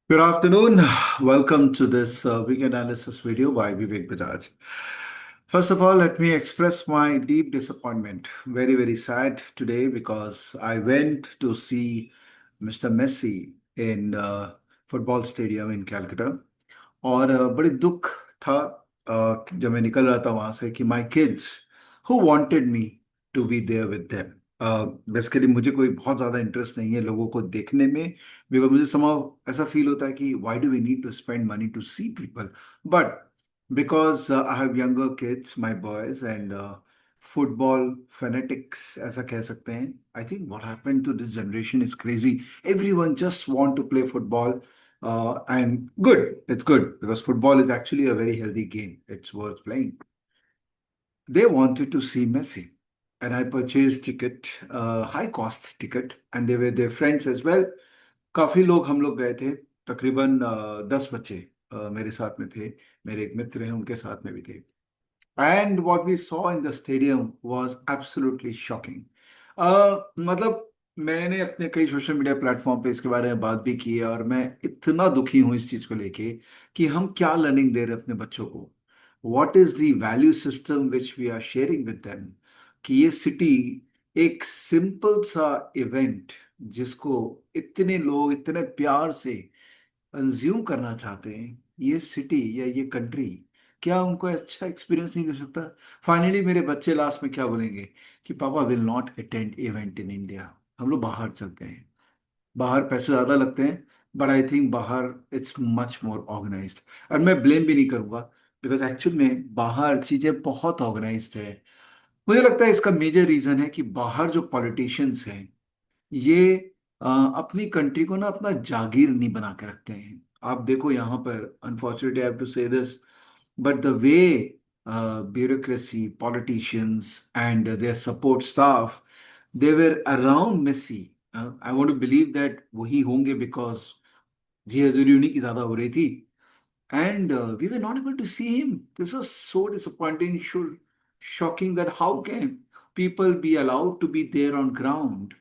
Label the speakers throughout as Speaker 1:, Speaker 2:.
Speaker 1: Good afternoon. Welcome to this week analysis video by Vivek Bajaj. First of all, let me express my deep disappointment. Very, very sad today because I went to see Mr. Messi in football stadium in Calcutta. और बड़ी दुख था जब मैं निकल रहा था वहां से कि my kids who wanted me to be there with them. Basically मुझे कोई बहुत ज़्यादा इंटरेस्ट नहीं है लोगों को देखने में, बिकॉज मुझे समाव ऐसा फील होता है कि why do we need to spend money to see people. But because I have younger kids my boys and football fanatics ऐसा कह सकते हैं। I think what happened to this generation is crazy. Everyone just want to play football, and good. It's good because football is actually a very healthy game. It's worth playing. They wanted to see Messi, and I purchased ticket, high cost ticket, and they were their friends as well. काफी लोग हम लोग गए थे। तकरीबन 10 बच्चे मेरे साथ में थे। मेरे एक मित्र हैं, उनके साथ में भी थे। And what we saw in the stadium was absolutely shocking. मतलब मैंने अपने कई सोशल मीडिया प्लेटफॉर्म पे इसके बारे में बात भी की है, और मैं इतना दुखी हूँ इस चीज़ को लेके कि हम क्या लर्निंग दे रहे हैं अपने बच्चों को। What is the value system which we are sharing with them. कि ये सिटी एक सिंपल सा इवेंट जिसको इतने लोग इतने प्यार से कंज्यूम करना चाहते हैं, ये सिटी या ये कंट्री क्या उनको अच्छा एक्सपीरियंस नहीं दे सकता। फाइनली मेरे बच्चे लास्ट में क्या बोलेंगे कि पापा will not attend event in India. हम लोग बाहर चलते हैं। बाहर पैसे ज़्यादा लगते हैं, बट आई थिंक बाहर इट्स मच मोर ऑर्गेनाइज्ड। और मैं ब्लेम भी नहीं करूँगा, बिकॉज एक्चुअल में बाहर चीज़ें बहुत ऑर्गेनाइज्ड है। मुझे लगता है इसका मेजर रीज़न है कि बाहर जो पॉलिटिशियंस हैं ये अपनी कंट्री को ना अपना जागीर नहीं बना के रखते हैं। आप देखो यहाँ पर, unfortunately I have to say this, but the way bureaucracy, politicians and their support staff, they were around messy. I want to believe that वही होंगे बिकॉज जी हजूरी उन्हीं की ज्यादा हो रही थी। And we were not able to see him. This was so disappointing, shocking that how can people be allowed to be there on ground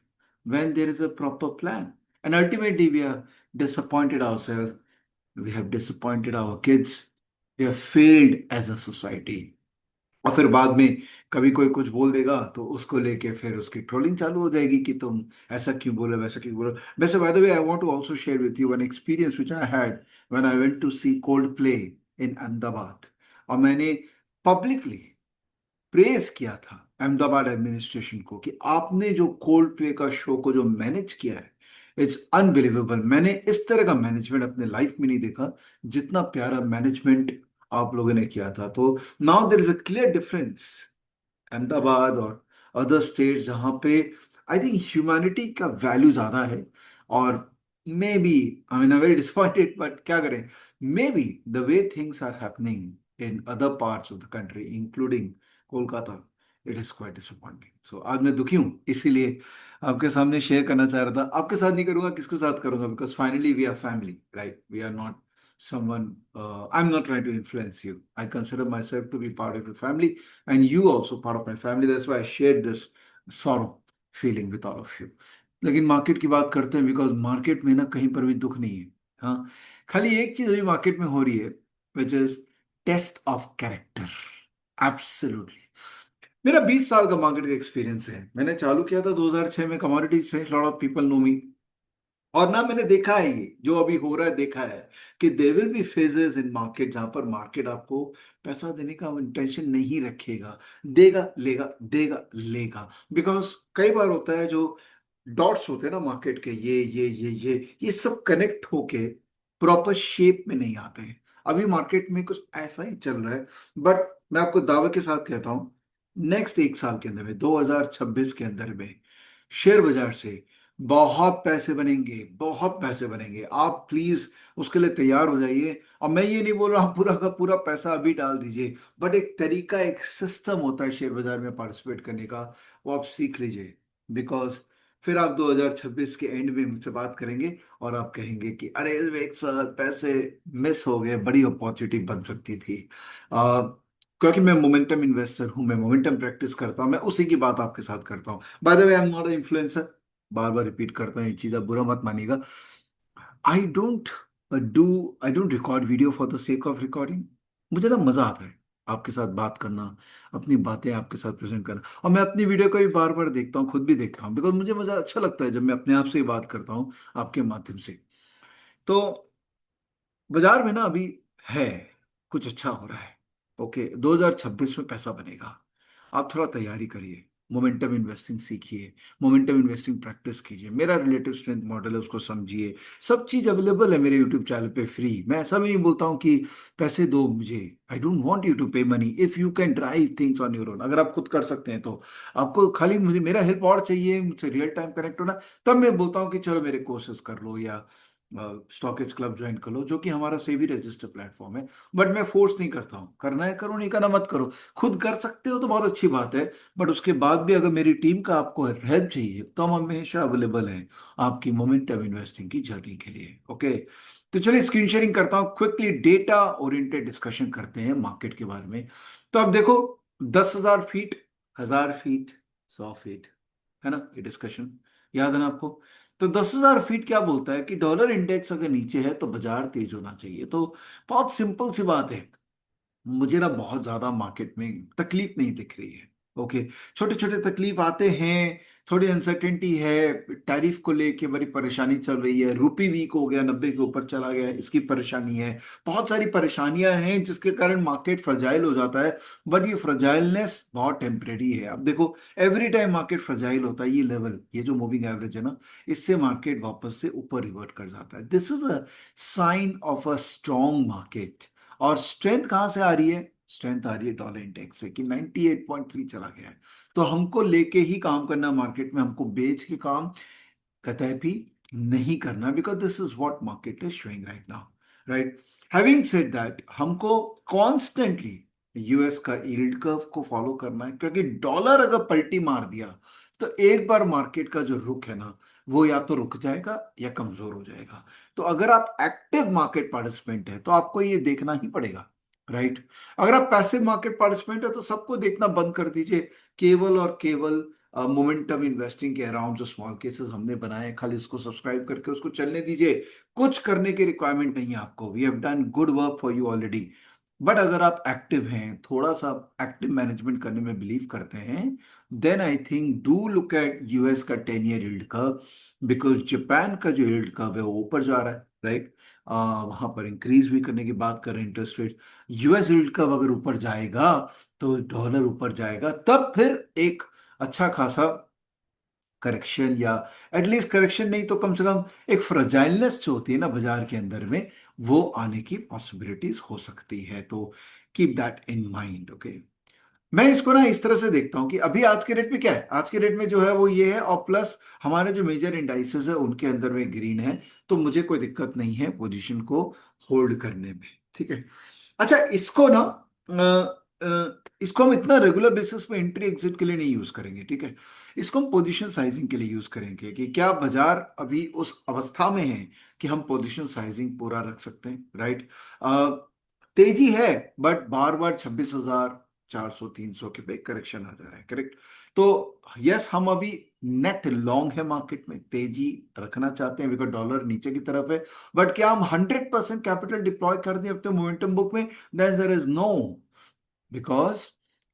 Speaker 1: when there is a proper plan? And ultimately, we are disappointed ourselves. We have disappointed our kids. We have failed as a society. और फिर बाद में कभी कोई कुछ बोल देगा तो उसको लेके फिर उसकी ट्रोलिंग चालू हो जाएगी कि तुम ऐसा क्यों बोले, वैसा क्यों बोले। वैसे by the way I want to also share with you one experience which I had when I went to see Coldplay in Ahmedabad. और मैंने पब्लिकली प्रेज किया था अहमदाबाद एडमिनिस्ट्रेशन को कि आपने जो कोल्ड प्ले का शो को जो मैनेज किया है, इट्स अनबिलीवेबल। मैंने इस तरह का मैनेजमेंट अपने लाइफ में नहीं देखा जितना प्यारा मैनेजमेंट आप लोगों ने किया था। तो now there is a clear difference Ahmedabad और अदर स्टेट जहाँ पे आई थिंक ह्यूमैनिटी का वैल्यू ज्यादा है। और maybe I mean very disappointed, but क्या करें, maybe the way things are happening in other parts of the country including Kolkata, it is quite disappointing. So आज मैं दुखी हूँ, इसीलिए आपके सामने शेयर करना चाह रहा था। आपके साथ नहीं करूंगा, किसके साथ करूंगा, because finally we are family, right? We are not someone, I'm not trying to influence you. I consider myself to be part of your family, and you also part of my family. That's why I shared this sorrow feeling with all of you. लेकिन market की बात करते हैं, because market में ना कहीं पर भी दुख नहीं है। हाँ, खाली एक चीज अभी मार्केट में हो रही है, which is test of character. Absolutely. मेरा 20 साल का मार्केट का एक्सपीरियंस है। मैंने चालू किया था 2006 में कमोडिटीज से। लॉट ऑफ पीपल नो मी। और ना मैंने देखा है ये जो अभी हो रहा है, देखा है कि there will be phases in market जहां पर मार्केट आपको पैसा देने का इंटेंशन नहीं रखेगा। देगा लेगा, देगा लेगा। बिकॉज कई बार होता है जो डॉट्स होते हैं ना मार्केट के, ये सब कनेक्ट होके प्रॉपर शेप में नहीं आते हैं। अभी मार्केट में कुछ ऐसा ही चल रहा है। बट मैं आपको दावे के साथ कहता हूं, नेक्स्ट 1 साल के अंदर में, 2026 के अंदर में, शेयर बाजार से बहुत पैसे बनेंगे, बहुत पैसे बनेंगे। आप प्लीज उसके लिए तैयार हो जाइए। और मैं ये नहीं बोल रहा आप पूरा का पूरा पैसा अभी डाल दीजिए, बट एक तरीका, एक सिस्टम होता है शेयर बाजार में पार्टिसिपेट करने का, वो आप सीख लीजिए। बिकॉज फिर आप 2026 के एंड में मुझसे बात करेंगे और आप कहेंगे कि अरे एक साल पैसे मिस हो गए, बड़ी अपॉर्चुनिटी बन सकती थी। आ, क्योंकि मैं मोमेंटम इन्वेस्टर हूं, मैं मोमेंटम प्रैक्टिस करता हूं, मैं उसी की बात आपके साथ करता हूं। By the way I am not influencer. बार बार रिपीट करता हूँ ये चीज, आप बुरा मत मानिएगा। I don't do I don't record video for the sake of recording. मुझे ना मजा आता है आपके साथ बात करना, अपनी बातें आपके साथ प्रेजेंट करना, और मैं अपनी वीडियो को भी बार बार देखता हूँ, खुद भी देखता हूँ, बिकॉज मुझे मजा अच्छा लगता है जब मैं अपने आप से ही बात करता हूँ आपके माध्यम से। तो बाजार में ना अभी है, कुछ अच्छा हो रहा है। ओके, 2026 में पैसा बनेगा। आप थोड़ा तैयारी करिए, मोमेंटम इन्वेस्टिंग सीखिए, मोमेंटम इन्वेस्टिंग प्रैक्टिस कीजिए, मेरा रिलेटिव स्ट्रेंथ मॉडल है उसको समझिए। सब चीज़ अवेलेबल है मेरे यूट्यूब चैनल पे फ्री। मैं ऐसा भी नहीं बोलता हूँ कि पैसे दो मुझे। I don't want you to pay money if you can drive things on your own. अगर आप खुद कर सकते हैं तो आपको खाली मुझे मेरा हेल्प और चाहिए, मुझसे रियल टाइम कनेक्ट होना, तब मैं बोलता हूँ कि चलो मेरे कोर्सेज कर लो या स्टॉकेज क्लब ज्वाइन कर लो, जो कि हमारा सेबी रजिस्टर्ड प्लेटफॉर्म है। बट मैं फोर्स नहीं करता हूँ, करना है करो, नहीं करना मत करो। खुद कर सकते हो तो बहुत अच्छी बात है, बट उसके बाद भी अगर मेरी टीम का आपको हेल्प चाहिए तो हम हमेशा अवेलेबल हैं आपकी मोमेंटम इन्वेस्टिंग की जर्नी के लिए। ओके, तो चलिए स्क्रीन शेयरिंग करता हूँ, क्विकली डेटा ओरिएंटेड डिस्कशन करते हैं मार्केट के बारे में। तो अब देखो, 10,000 फीट, 1,000 फीट, 100 फीट, है ना ये डिस्कशन, याद है ना आपको? तो 10,000 फीट क्या बोलता है कि डॉलर इंडेक्स अगर नीचे है तो बाजार तेज होना चाहिए। तो बहुत सिंपल सी बात है, मुझे ना बहुत ज्यादा मार्केट में तकलीफ नहीं दिख रही है। ओके, छोटे छोटे तकलीफ आते हैं, थोड़ी अनसर्टेनिटी है, टैरिफ को लेके बड़ी परेशानी चल रही है, रुपी वीक हो गया, 90 के ऊपर चला गया, इसकी परेशानी है। बहुत सारी परेशानियां हैं जिसके कारण मार्केट फ्रजाइल हो जाता है। बट ये फ्रजाइलनेस बहुत टेम्परेरी है। अब देखो, एवरी टाइम मार्केट फ्रजाइल होता है, ये लेवल, ये जो मूविंग एवरेज है ना, इससे मार्केट वापस से ऊपर रिवर्ट कर जाता है। This is a sign of a strong market. और स्ट्रेंथ कहां से आ रही है? स्ट्रेंथ आ रही है डॉलर इंडेक्स से कि 98.3 चला गया है। तो हमको लेके ही काम करना मार्केट में, हमको बेच के काम कतई भी नहीं करना, because this is what market is showing right now, right. Having said that, हमको कॉन्स्टेंटली यूएस का यील्ड कर्व को फॉलो करना है, क्योंकि डॉलर अगर पलटी मार दिया तो एक बार मार्केट का जो रुख है ना, वो या तो रुक जाएगा या कमजोर हो जाएगा। तो अगर आप एक्टिव मार्केट पार्टिसिपेंट है तो आपको ये देखना ही पड़ेगा, राइट। अगर आप पैसिव मार्केट पार्टिसिपेंट है तो सबको देखना बंद कर दीजिए, केवल और केवल मोमेंटम इन्वेस्टिंग के अराउंड जो स्मॉल केसेस हमने बनाए हैं, खाली उसको सब्सक्राइब करके उसको चलने दीजिए। कुछ करने की रिक्वायरमेंट नहीं है आपको, we have done good work for you already. But अगर आप एक्टिव हैं, थोड़ा सा एक्टिव मैनेजमेंट करने में बिलीव करते हैं, then I think do look at US का 10 year yield curve. Because Japan का जो यील्ड कर्व है वो ऊपर जा रहा है, राइट। वहां पर इंक्रीज भी करने की बात कर रहे हैं interest rate. US yield curve अगर ऊपर जाएगा तो डॉलर ऊपर जाएगा, तब फिर एक अच्छा खासा करेक्शन, या एटलीस्ट करेक्शन नहीं तो कम से कम एक फ्रजाइलनेस जो होती है ना बाजार के अंदर में, वो आने की पॉसिबिलिटीज हो सकती है। तो keep that in mind. Okay, मैं इसको ना इस तरह से देखता हूं कि अभी आज के रेट में क्या है, आज के रेट में जो है वो ये है, और प्लस हमारे जो मेजर इंडाइसेस है उनके अंदर में ग्रीन है। तो मुझे कोई दिक्कत नहीं है पोजीशन को होल्ड करने में, ठीक है। अच्छा, इसको ना इसको हम इतना रेगुलर बेसिस पे एंट्री एग्जिट के लिए नहीं यूज करेंगे, ठीक है। इसको हम पोजीशन साइजिंग के लिए यूज करेंगे कि क्या बाजार अभी उस अवस्था में है कि हम पोजीशन साइजिंग पूरा रख सकते हैं, राइट। तेजी है, बट बार बार 26,400 300 के पे करेक्शन आ जा रहा है, करेक्ट। तो यस, हम अभी नेट लॉन्ग है मार्केट में, तेजी रखना चाहते हैं बिकॉज डॉलर नीचे की तरफ है। बट क्या हम 100% कैपिटल डिप्लॉय कर दें अपने मोमेंटम बुक में? There is no, because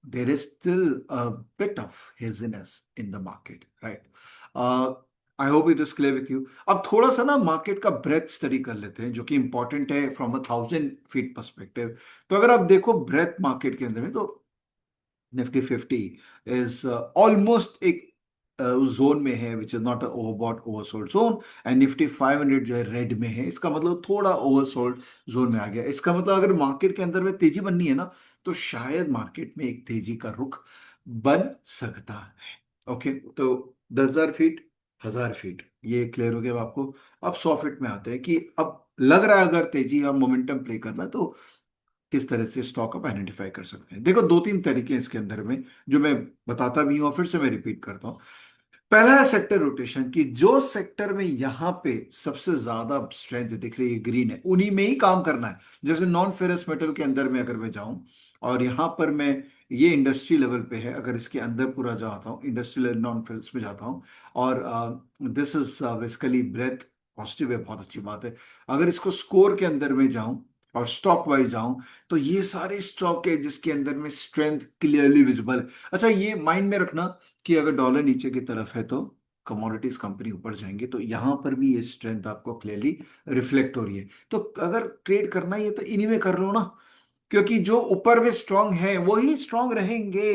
Speaker 1: there is still a bit of haziness in the market, right? I hope it is clear with you. अब थोड़ा सा ना मार्केट का ब्रेथ स्टडी कर लेते हैं, जो कि इंपॉर्टेंट है फ्रॉम अ 1,000 फीट परस्पेक्टिव। तो अगर आप देखो ब्रेथ मार्केट के अंदर में, तो निफ्टी 50 इज ऑलमोस्ट एक उस जोन में है which is not overbought oversold zone. And Nifty 500 जो है रेड में है, इसका मतलब थोड़ा ओवरसोल्ड जोन में आ गया। इसका मतलब अगर मार्केट के अंदर में तेजी बननी है ना, तो शायद मार्केट में एक तेजी का रुख बन सकता है। ओके, तो 10,000 फीट, 1,000 फीट, ये क्लियर हो गया अब आपको। अब 100 फीट में आते हैं कि अब लग रहा है अगर तेजी और मोमेंटम प्ले करना, तो किस तरह से स्टॉक आप आइडेंटिफाई कर सकते हैं। देखो, दो तीन तरीके हैं इसके अंदर में, जो मैं बताता भी हूं और फिर से मैं रिपीट करता हूं। पहला है सेक्टर रोटेशन, की जो सेक्टर में यहां पे सबसे ज्यादा स्ट्रेंथ दिख रही है, ग्रीन है, उन्हीं में ही काम करना है। जैसे नॉन फेरस मेटल के अंदर में अगर मैं जाऊं, और यहां पर मैं, ये इंडस्ट्री लेवल पे है, अगर इसके अंदर पूरा जाता हूं, इंडस्ट्रियल नॉन फेरस में जाता हूं, और this is basically breath positive है, बहुत अच्छी बात है। अगर इसको स्कोर के अंदर में जाऊं और स्टॉक वाइज जाऊं, तो ये सारे स्टॉक है जिसके अंदर में स्ट्रेंथ क्लियरली विजिबल है। अच्छा, ये माइंड में रखना कि अगर डॉलर नीचे की तरफ है तो कमोडिटीज कंपनी ऊपर जाएंगे, तो यहां पर भी ये स्ट्रेंथ आपको क्लियरली रिफ्लेक्ट हो रही है। तो अगर ट्रेड करना ही है तो इन्हीं में कर लो ना, क्योंकि जो ऊपर में स्ट्रांग है वही स्ट्रांग रहेंगे,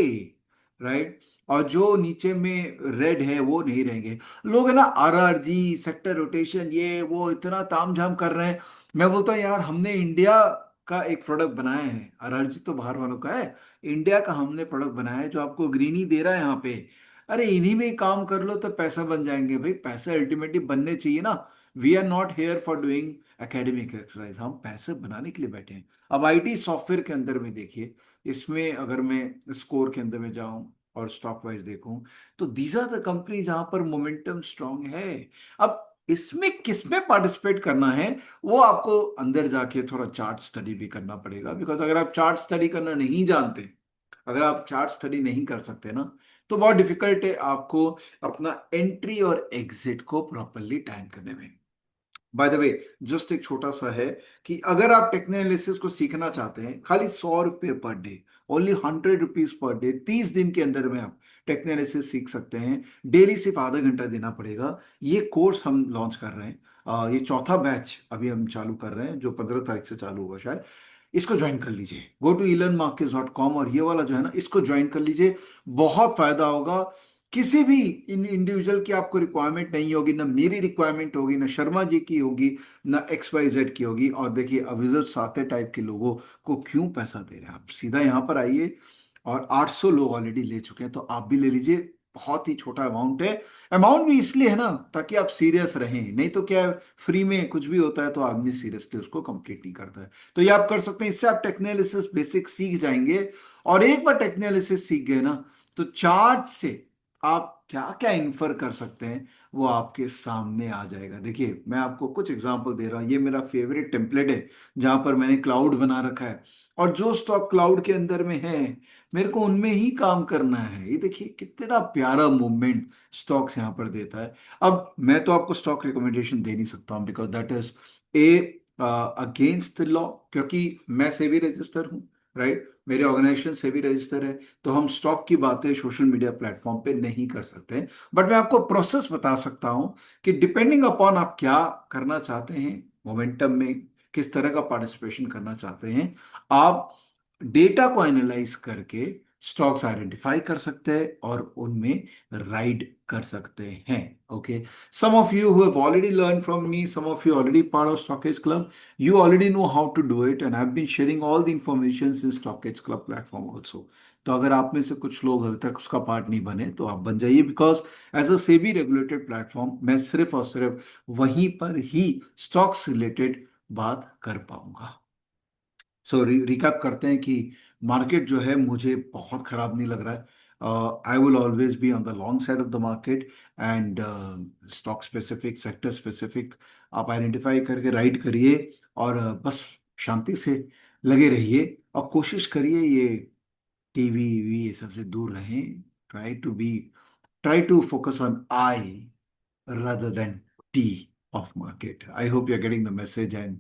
Speaker 1: राइट। और जो नीचे में रेड है वो नहीं रहेंगे। लोग है ना आरआरजी, सेक्टर रोटेशन, ये वो इतना तामझाम कर रहे हैं। मैं बोलता हूँ यार, हमने इंडिया का एक प्रोडक्ट बनाया है, आरआरजी तो बाहर वालों का है, इंडिया का हमने प्रोडक्ट बनाया है जो आपको ग्रीन ही दे रहा है यहाँ पे। अरे इन्हीं में ही काम कर लो तो पैसा बन जाएंगे भाई, पैसे अल्टीमेटली बनने चाहिए ना। We are not here for doing academic exercise, हम पैसे बनाने के लिए बैठे हैं। अब आईटी सॉफ्टवेयर के अंदर में देखिए, इसमें अगर मैं स्कोर के अंदर में जाऊं और स्टॉक वाइज देखूं, तो दीज आर द कंपनी जहां पर मोमेंटम स्ट्रांग है। अब इसमें किसमें पार्टिसिपेट करना है, वो आपको अंदर जाके थोड़ा चार्ट स्टडी भी करना पड़ेगा, बिकॉज अगर आप चार्ट स्टडी करना नहीं जानते, अगर आप चार्ट स्टडी नहीं कर सकते ना, तो बहुत डिफिकल्ट है आपको अपना एंट्री और एग्जिट को प्रॉपरली टाइम करने में। बाय द वे, जस्ट एक छोटा सा है कि अगर आप टेक्निकल एनालिसिस को सीखना चाहते हैं, खाली 100 रुपये per day, only 100 rupees per day, 30 दिन के अंदर में आप टेक्निकल एनालिसिस सीख सकते हैं। डेली सिर्फ आधा घंटा देना पड़ेगा। ये कोर्स हम लॉन्च कर रहे हैं, ये चौथा बैच अभी हम चालू कर रहे हैं, जो 15 तारीख से चालू होगा शायद। इसको ज्वाइन कर लीजिए, गो टू elanmarkets.com, और ये वाला जो है ना, इसको ज्वाइन कर लीजिए, बहुत फायदा होगा। किसी भी इन इंडिविजुअल की आपको रिक्वायरमेंट नहीं होगी, ना मेरी रिक्वायरमेंट होगी, ना शर्मा जी की होगी, ना XYZ की होगी। और देखिए, अविजत साते टाइप के लोगों को क्यों पैसा दे रहे हैं, आप सीधा यहाँ पर आइए। और 800 लोग ऑलरेडी ले चुके हैं, तो आप भी ले लीजिए। बहुत ही छोटा अमाउंट है। अमाउंट भी इसलिए है ना, ताकि आप सीरियस रहें, नहीं तो क्या है, फ्री में कुछ भी होता है तो आदमी सीरियसली उसको कंप्लीट नहीं करता है। तो ये आप कर सकते हैं, इससे आप टेक्नोलिसिस बेसिक सीख जाएंगे। और एक बार टेक्नोलिसिस सीख गए ना, तो चार्ट से आप क्या क्या इन्फर कर सकते हैं वो आपके सामने आ जाएगा। देखिए, मैं आपको कुछ एग्जांपल दे रहा हूं, ये मेरा फेवरेट टेम्पलेट है जहां पर मैंने क्लाउड बना रखा है, और जो स्टॉक क्लाउड के अंदर में है मेरे को उनमें ही काम करना है। ये देखिए कितना प्यारा मूवमेंट स्टॉक्स यहाँ पर देता है। अब मैं तो आपको स्टॉक रिकमेंडेशन दे नहीं सकता हूँ, because that is a against the law, क्योंकि मैं सेबी रजिस्टर हूँ, राइट, मेरे ऑर्गेनाइजेशन सेबी रजिस्टर है। तो हम स्टॉक की बातें सोशल मीडिया प्लेटफॉर्म पे नहीं कर सकते। बट मैं आपको प्रोसेस बता सकता हूं कि डिपेंडिंग अपॉन आप क्या करना चाहते हैं, मोमेंटम में किस तरह का पार्टिसिपेशन करना चाहते हैं, आप डेटा को एनालाइज करके स्टॉक्स आइडेंटिफाई कर सकते हैं और उनमें राइड कर सकते हैं। Okay, some of you who have already learned from me, some of you already part of Stockage Club, you already know how to do it, and I've been sharing all the information in Stockage Club platform also. तो अगर आप में से कुछ लोग अभी तक उसका पार्ट नहीं बने तो आप बन जाइए, because as a SEBI regulated platform मैं सिर्फ और सिर्फ वहीं पर ही स्टॉक्स रिलेटेड बात कर पाऊंगा। सो रिकैप करते हैं कि मार्केट जो है मुझे बहुत खराब नहीं लग रहा है। I will always be on the long side of the market, and stock specific, sector specific आप आइडेंटिफाई करके राइड करिए, और बस शांति से लगे रहिए, और कोशिश करिए ये टीवी वी ये सबसे दूर रहें। Try to be, try to focus on I rather than T of market. I hope you're getting the message, and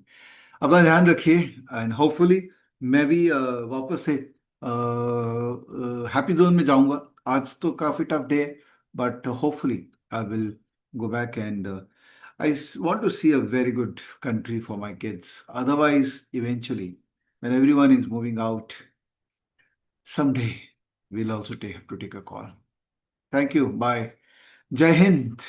Speaker 1: अपना ध्यान रखिए। एंड होपफुली मैं भी वापस से हैप्पी जोन में जाऊंगा। आज तो काफी टफ डे है, but hopefully I will go back, and I want to see a very good country for my kids. Otherwise, eventually, when everyone is moving out, someday we'll also have to take a call. Thank you. Bye. Jai Hind.